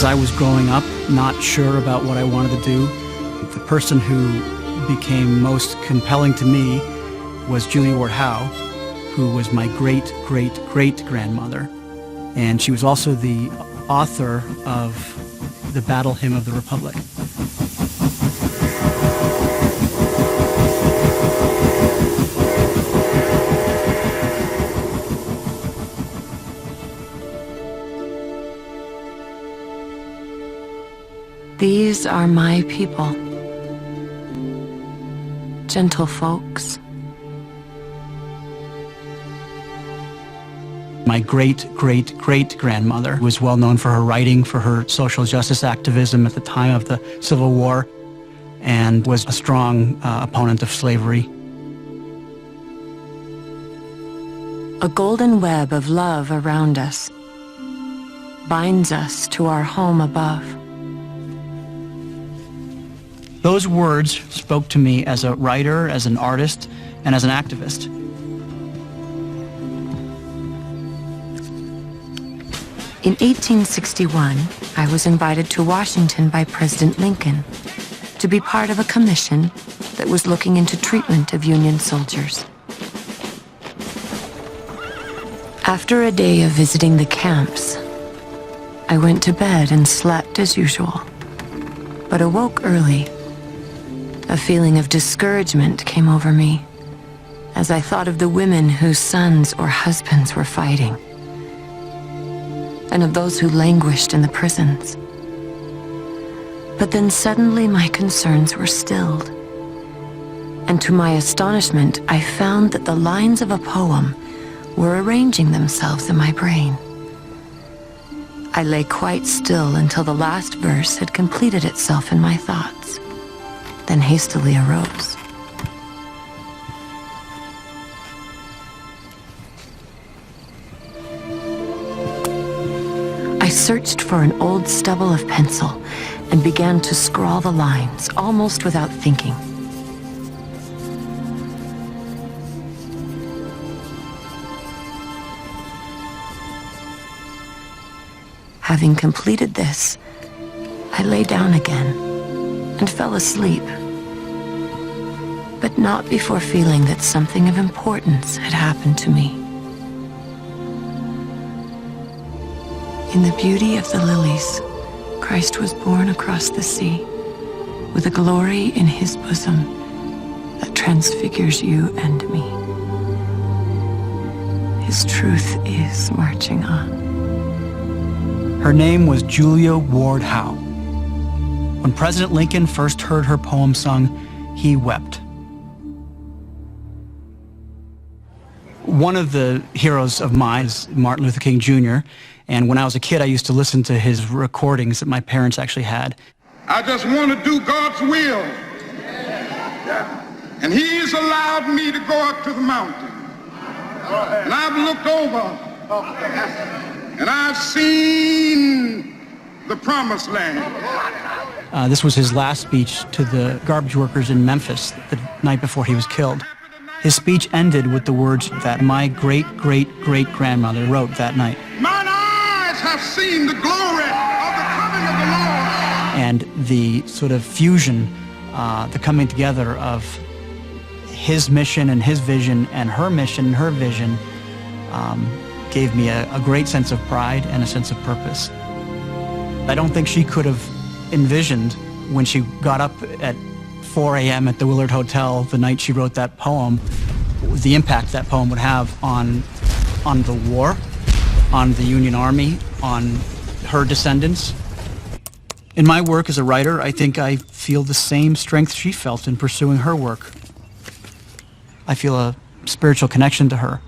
I was growing up, not sure about what I wanted to do, the person who became most compelling to me was Julia Ward Howe, who was my great-great-great-grandmother. And she was also the author of the Battle Hymn of the Republic. These are my people, gentle folks. My great-great-great-grandmother was well known for her writing, for her social justice activism at the time of the Civil War, and was a strong opponent of slavery. A golden web of love around us binds us to our home above. Those words spoke to me as a writer, as an artist, and as an activist. In 1861, I was invited to Washington by President Lincoln to be part of a commission that was looking into treatment of Union soldiers. After a day of visiting the camps, I went to bed and slept as usual, but awoke early. A feeling of discouragement came over me as I thought of the women whose sons or husbands were fighting, and of those who languished in the prisons. But then suddenly my concerns were stilled, and to my astonishment, I found that the lines of a poem were arranging themselves in my brain. I lay quite still until the last verse had completed itself in my thoughts, then hastily arose. I searched for an old stubble of pencil and began to scrawl the lines, almost without thinking. Having completed this, I lay down again and fell asleep, but not before feeling that something of importance had happened to me. In the beauty of the lilies, Christ was born across the sea, with a glory in his bosom that transfigures you and me. His truth is marching on. Her name was Julia Ward Howe. When President Lincoln first heard her poem sung, he wept. One of the heroes of mine is Martin Luther King Jr., and when I was a kid, I used to listen to his recordings that my parents actually had. I just want to do God's will. And he's allowed me to go up to the mountain. And I've looked over and I've seen the promised land. This was his last speech to the garbage workers in Memphis the night before he was killed. His speech ended with the words that my great-great-great-grandmother wrote that night. Mine eyes have seen the glory of the coming of the Lord. And the sort of fusion, the coming together of his mission and his vision and her mission and her vision gave me a great sense of pride and a sense of purpose. I don't think she could have envisioned when she got up at 4 a.m. at the Willard Hotel the night she wrote that poem, the impact that poem would have on the war, on the Union Army, on her descendants. In my work as a writer, I think I feel the same strength she felt in pursuing her work. I feel a spiritual connection to her.